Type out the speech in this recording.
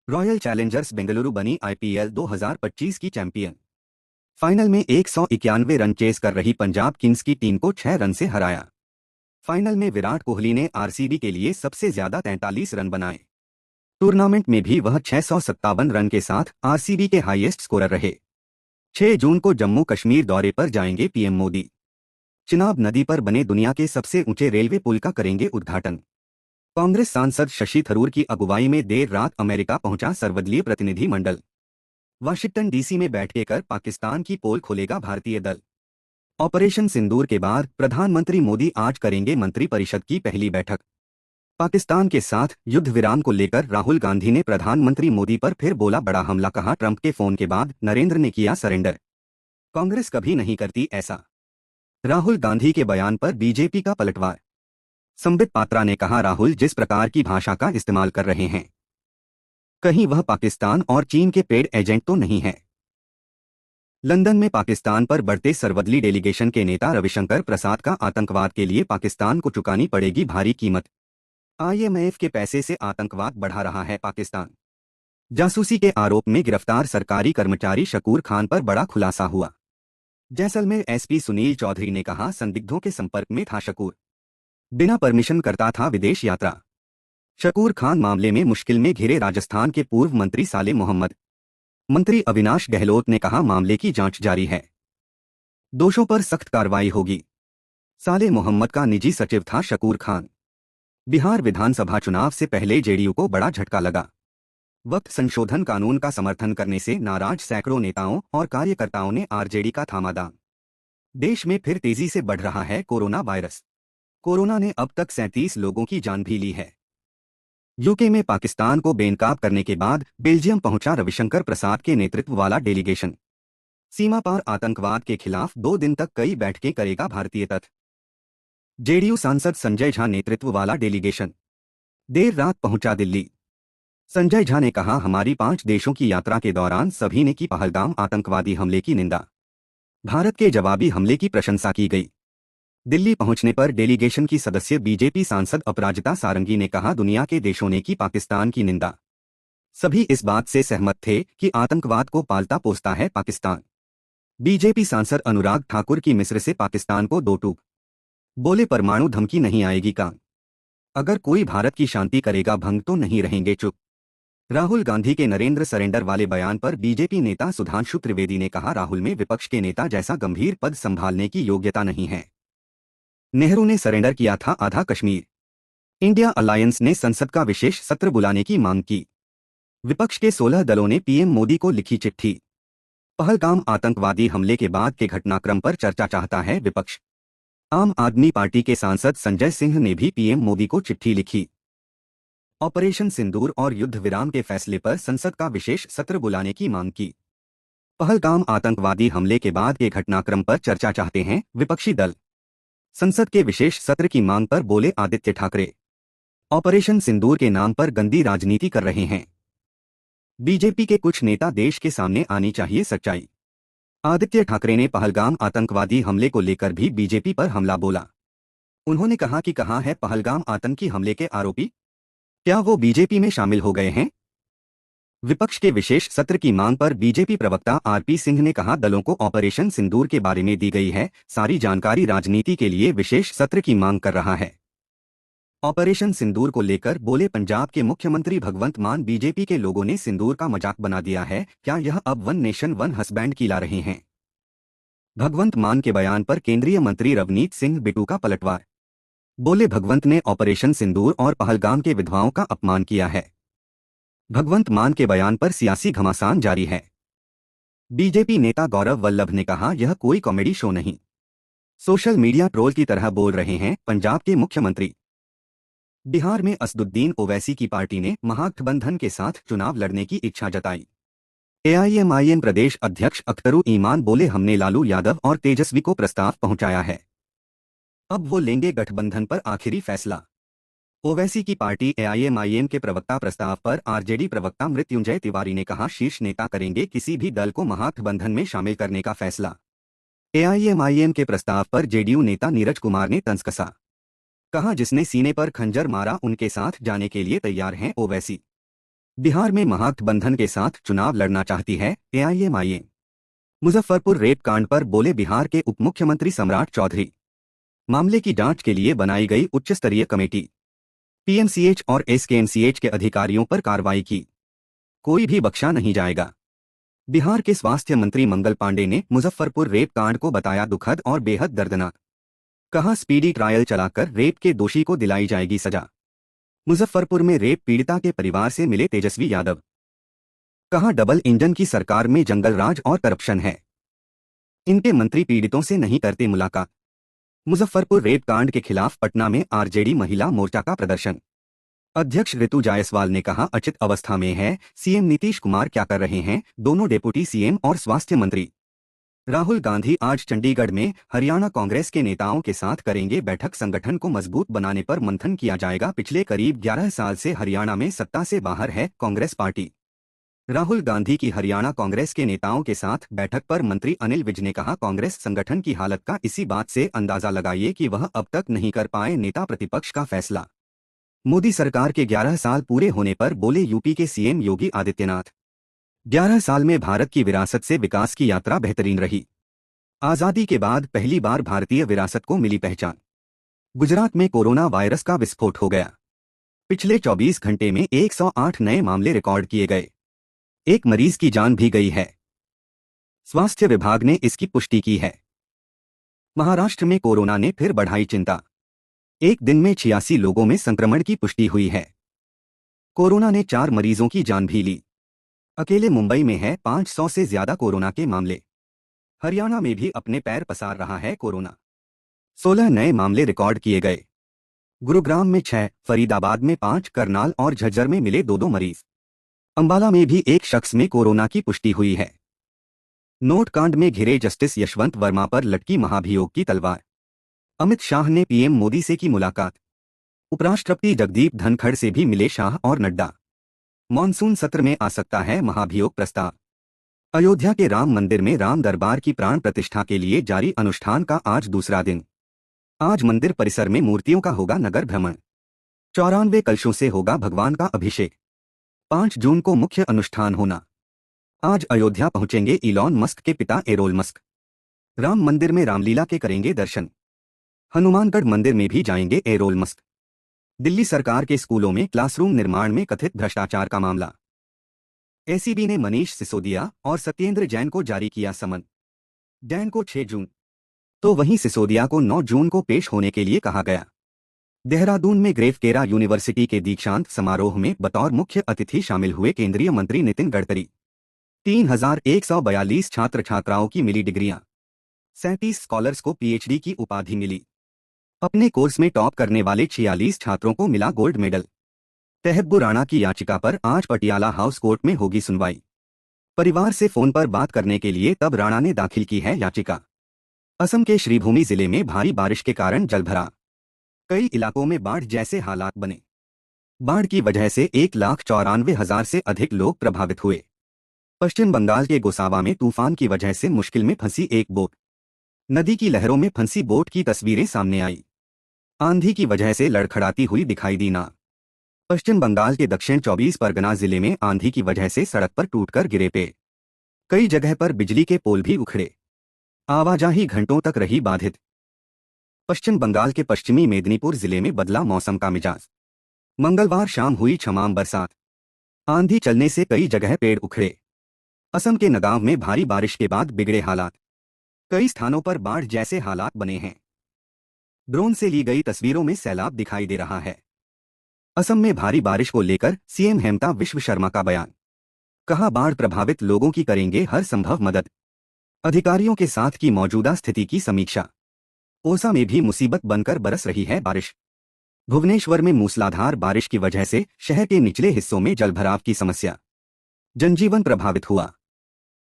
Royal Challengers Bengaluru बनी IPL 2025 की champion. Final में 191 रन चेस कर रही पंजाब किंग्स की टीम को 6 रन से हराया। फाइनल में विराट कोहली ने आरसीबी के लिए सबसे ज्यादा 43 रन बनाए। टूर्नामेंट में भी वह 657 रन के साथ आरसीबी के हाईएस्ट स्कोरर रहे। 6 जून को जम्मू कश्मीर दौरे पर जाएंगे पीएम मोदी। चिनाब नदी पर बने दुनिया के सबसे ऊंचे रेलवे पुल का करेंगे उद्घाटन। कांग्रेस सांसद शशि थरूर की अगुवाई में देर रात अमेरिका पहुंचा सर्वदलीय प्रतिनिधिमंडल। वाशिंगटन डीसी में बैठकर पाकिस्तान की पोल खोलेगा भारतीय दल। ऑपरेशन सिंदूर के बाद प्रधानमंत्री मोदी आज करेंगे मंत्रिपरिषद की पहली बैठक। पाकिस्तान के साथ युद्ध विराम को लेकर राहुल गांधी ने प्रधानमंत्री मोदी पर फिर बोला बड़ा हमला, कहा ट्रंप के फोन के बाद नरेंद्र ने किया सरेंडर। कांग्रेस कभी नहीं करती ऐसा। राहुल गांधी के बयान पर बीजेपी का पलटवार। संबित पात्रा ने कहा राहुल जिस प्रकार की भाषा का इस्तेमाल कर रहे हैं, कहीं वह पाकिस्तान और चीन के पेड एजेंट तो नहीं है। लंदन में पाकिस्तान पर बढ़ते सर्वदलीय डेलीगेशन के नेता रविशंकर प्रसाद का आतंकवाद के लिए पाकिस्तान को चुकानी पड़ेगी भारी कीमत। आईएमएफ के पैसे से आतंकवाद बढ़ा रहा है पाकिस्तान। जासूसी के आरोप में गिरफ्तार सरकारी कर्मचारी शकूर खान पर बड़ा खुलासा हुआ। जैसलमेर एसपी सुनील चौधरी ने कहा संदिग्धों के संपर्क में था शकूर, बिना परमिशन करता था विदेश यात्रा। शकूर खान मामले में मुश्किल में घिरे राजस्थान के पूर्व मंत्री साले मोहम्मद। मंत्री अविनाश गहलोत ने कहा मामले की जांच जारी है, दोषों पर सख्त कार्रवाई होगी। साले मोहम्मद का निजी सचिव था शकूर खान। बिहार विधानसभा चुनाव से पहले जेडीयू को बड़ा झटका लगा। वक्त संशोधन कानून का समर्थन करने से नाराज सैकड़ों नेताओं और कार्यकर्ताओं ने आरजेडी का थामा दाम। देश में फिर तेजी से बढ़ रहा है कोरोना वायरस। कोरोना ने अब तक 37 लोगों की जान भी ली है। यूके में पाकिस्तान को बेनकाब करने के बाद बेल्जियम पहुंचा रविशंकर प्रसाद के नेतृत्व वाला डेलीगेशन। सीमा पार आतंकवाद के खिलाफ 2 दिन तक कई बैठकें करेगा भारतीय तथ। जेडीयू सांसद संजय झा नेतृत्व वाला डेलीगेशन देर रात पहुंचा दिल्ली। संजय झा ने कहा हमारी 5 देशों की यात्रा के दौरान सभी ने की पहलगाम आतंकवादी हमले की निंदा। भारत के जवाबी हमले की प्रशंसा की गई। दिल्ली पहुंचने पर डेलीगेशन की सदस्य बीजेपी सांसद अपराजिता सारंगी ने कहा दुनिया के देशों ने की पाकिस्तान की निंदा। सभी इस बात से सहमत थे कि आतंकवाद को पालता पोसता है पाकिस्तान। बीजेपी सांसद अनुराग ठाकुर की मिस्र से पाकिस्तान को 2 टूक। बोले परमाणु धमकी नहीं आएगी काम, अगर कोई भारत की शांति करेगा भंग तो नहीं रहेंगे चुप। राहुल गांधी के नरेंद्र सरेंडर वाले बयान पर बीजेपी नेता सुधांशु त्रिवेदी ने कहा राहुल में विपक्ष के नेता जैसा गंभीर पद संभालने की योग्यता नहीं है। नेहरू ने सरेंडर किया था आधा कश्मीर। इंडिया अलायंस ने संसद का विशेष सत्र बुलाने की मांग की। विपक्ष के 16 दलों ने पीएम मोदी को लिखी चिट्ठी। पहलगाम आतंकवादी हमले के बाद के घटनाक्रम पर चर्चा चाहता है विपक्ष। आम आदमी पार्टी के सांसद संजय सिंह ने भी पीएम मोदी को चिट्ठी लिखी। ऑपरेशन सिंदूर और युद्ध विराम के फैसले पर संसद का विशेष सत्र बुलाने की मांग की। पहलगाम आतंकवादी हमले के बाद के घटनाक्रम पर चर्चा चाहते हैं विपक्षी दल। संसद के विशेष सत्र की मांग पर बोले आदित्य ठाकरे। ऑपरेशन सिंदूर के नाम पर गंदी राजनीति कर रहे हैं। बीजेपी के कुछ नेता देश के सामने आनी चाहिए सच्चाई। आदित्य ठाकरे ने पहलगाम आतंकवादी हमले को लेकर भी बीजेपी पर हमला बोला। उन्होंने कहा कि कहां है पहलगाम आतंकी हमले के आरोपी, क्या वो बीजेपी में शामिल हो गए हैं। विपक्ष के विशेष सत्र की मांग पर बीजेपी प्रवक्ता आरपी सिंह ने कहा दलों को ऑपरेशन सिंदूर के बारे में दी गई है सारी जानकारी, राजनीति के लिए विशेष सत्र की मांग कर रहा है। ऑपरेशन सिंदूर को लेकर बोले पंजाब के मुख्यमंत्री भगवंत मान बीजेपी के लोगों ने सिंदूर का मजाक बना दिया है, क्या यह अब वन नेशन वन हस्बैंड की ला रहे हैं। भगवंत मान के बयान पर केंद्रीय मंत्री रवनीत सिंह बिटू का पलटवार। बोले भगवंत ने ऑपरेशन सिंदूर और पहलगाम के विधवाओं का अपमान किया है। भगवंत मान के बयान पर सियासी घमासान जारी है। बीजेपी नेता गौरव वल्लभ ने कहा यह कोई कॉमेडी शो नहीं, सोशल मीडिया ट्रोल की तरह बोल रहे हैं पंजाब के मुख्यमंत्री। बिहार में असदुद्दीन ओवैसी की पार्टी ने महागठबंधन के साथ चुनाव लड़ने की इच्छा जताई। एआईएमआईएम प्रदेश अध्यक्ष अख्तरू ईमान बोले हमने लालू यादव और तेजस्वी को प्रस्ताव पहुंचाया है, अब वो लेंगे गठबंधन पर आखिरी फैसला। ओवैसी की पार्टी एआईएमआईएम के प्रवक्ता प्रस्ताव पर आरजेडी प्रवक्ता मृत्युंजय तिवारी ने कहा शीर्ष नेता करेंगे किसी भी दल को महागठबंधन में शामिल करने का फैसला। एआईएमआईएम के प्रस्ताव पर जेडीयू नेता नीरज कुमार ने तंज कसा। कहा जिसने सीने पर खंजर मारा उनके साथ जाने के लिए तैयार हैं ओवैसी। बिहार में महागठबंधन के साथ चुनाव लड़ना चाहती है एआईएमआईएम। मुजफ्फरपुर रेप कांड पर बोले बिहार के उप मुख्यमंत्री सम्राट चौधरी। मामले की जांच के लिए बनाई गई उच्च स्तरीय कमेटी। पीएमसीएच और एसकेएमसीएच के अधिकारियों पर कार्रवाई की। कोई भी बख्शा नहीं जाएगा। बिहार के स्वास्थ्य मंत्री मंगल पांडे ने मुजफ्फरपुर रेप कांड को बताया दुखद और बेहद दर्दनाक। कहा स्पीडी ट्रायल चलाकर रेप के दोषी को दिलाई जाएगी सजा। मुजफ्फरपुर में रेप पीड़िता के परिवार से मिले तेजस्वी यादव। कहा डबल इंजन की सरकार में जंगल राज और करप्शन है। इनके मंत्री पीड़ितों से नहीं करते मुलाकात। मुजफ्फरपुर रेप कांड के खिलाफ पटना में आरजेडी महिला मोर्चा का प्रदर्शन। अध्यक्ष ऋतु जायसवाल ने कहा अचित अवस्था में है सीएम नीतीश कुमार क्या कर रहे हैं दोनों डिप्टी सीएम और स्वास्थ्य मंत्री। राहुल गांधी आज चंडीगढ़ में हरियाणा कांग्रेस के नेताओं के साथ करेंगे बैठक। संगठन को मजबूत बनाने पर मंथन किया जाएगा। पिछले करीब 11 साल से हरियाणा में सत्ता से बाहर है कांग्रेस पार्टी। राहुल गांधी की हरियाणा कांग्रेस के नेताओं के साथ बैठक पर मंत्री अनिल विज ने कहा कांग्रेस संगठन की हालत का इसी बात से अंदाजा लगाइए कि वह अब तक नहीं कर पाए नेता प्रतिपक्ष का फैसला। मोदी सरकार के 11 साल पूरे होने पर बोले यूपी के सीएम योगी आदित्यनाथ। 11 साल में भारत की विरासत से विकास की यात्रा बेहतरीन रही। आजादी के बाद पहली बार भारतीय विरासत को मिली पहचान। गुजरात में कोरोना वायरस का विस्फोट हो गया। पिछले 24 घंटे में 108 नए मामले रिकॉर्ड किए गए। एक मरीज की जान भी गई है। स्वास्थ्य विभाग ने इसकी पुष्टि की है। महाराष्ट्र में कोरोना ने फिर बढ़ाई चिंता। एक दिन में 86 लोगों में संक्रमण की पुष्टि हुई है। कोरोना ने 4 मरीजों की जान भी ली। अकेले मुंबई में है 500 से ज्यादा कोरोना के मामले। हरियाणा में भी अपने पैर पसार रहा है कोरोना। 16 नए मामले रिकॉर्ड किए गए। गुरुग्राम में 6, फरीदाबाद में 5, करनाल और झज्जर में मिले 2-2 मरीज। अंबाला में भी एक शख्स में कोरोना की पुष्टि हुई है। नोट कांड में घिरे जस्टिस यशवंत वर्मा पर लटकी महाभियोग की तलवार। अमित शाह ने पीएम मोदी से की मुलाकात। उपराष्ट्रपति जगदीप धनखड़ से भी मिले शाह और नड्डा। मॉनसून सत्र में आ सकता है महाभियोग प्रस्ताव। अयोध्या के राम मंदिर में राम दरबार की प्राण प्रतिष्ठा के लिए जारी अनुष्ठान का आज दूसरा दिन। आज मंदिर परिसर में मूर्तियों का होगा नगर भ्रमण। 94 कलशों से होगा भगवान का अभिषेक। 5 जून को मुख्य अनुष्ठान होना। आज अयोध्या पहुंचेंगे इलॉन मस्क के पिता एरोल मस्क। राम मंदिर में रामलीला के करेंगे दर्शन। हनुमानगढ़ मंदिर में भी जाएंगे एरोल मस्क। दिल्ली सरकार के स्कूलों में क्लासरूम निर्माण में कथित भ्रष्टाचार का मामला। एसीबी ने मनीष सिसोदिया और सत्येंद्र जैन को जारी किया समन। जैन को 6 जून तो वहीं सिसोदिया को 9 जून को पेश होने के लिए कहा गया। देहरादून में ग्रेफकेरा यूनिवर्सिटी के दीक्षांत समारोह में बतौर मुख्य अतिथि शामिल हुए केंद्रीय मंत्री नितिन गडकरी। 3142 छात्र छात्राओं की मिली डिग्रियां। 37 स्कॉलर्स को पीएचडी की उपाधि मिली। अपने कोर्स में टॉप करने वाले 46 छात्रों को मिला गोल्ड मेडल। तहब्बु राणा की याचिका पर आज पटियाला हाउस कोर्ट में होगी सुनवाई। परिवार से फोन पर बात करने के लिए तब राणा ने दाखिल की है याचिका। असम के श्रीभूमि जिले में भारी बारिश के कारण जलभराव। कई इलाकों में बाढ़ जैसे हालात बने। बाढ़ की वजह से 1,94,000 से अधिक लोग प्रभावित हुए। पश्चिम बंगाल के गोसावा में तूफान की वजह से मुश्किल में फंसी एक बोट। नदी की लहरों में फंसी बोट की तस्वीरें सामने आई। आंधी की वजह से लड़खड़ाती हुई दिखाई दी नाव। पश्चिम बंगाल के दक्षिण 24 परगना जिले में आंधी की वजह से सड़क पर टूटकर गिरे पेड़। कई जगह पर बिजली के पोल भी उखड़े। आवाजाही घंटों तक रही बाधित। पश्चिम बंगाल के पश्चिमी मेदिनीपुर जिले में बदला मौसम का मिजाज। मंगलवार शाम हुई छमाम बरसात। आंधी चलने से कई जगह पेड़ उखड़े। असम के नगांव में भारी बारिश के बाद बिगड़े हालात। कई स्थानों पर बाढ़ जैसे हालात बने हैं। ड्रोन से ली गई तस्वीरों में सैलाब दिखाई दे रहा है। असम में भारी बारिश को लेकर सीएम हेमंता विश्व शर्मा का बयान। कहा बाढ़ प्रभावित लोगों की करेंगे हर संभव मदद। अधिकारियों के साथ की मौजूदा स्थिति की समीक्षा। ओसा में भी मुसीबत बनकर बरस रही है बारिश। भुवनेश्वर में मूसलाधार बारिश की वजह से शहर के निचले हिस्सों में जलभराव की समस्या। जनजीवन प्रभावित हुआ।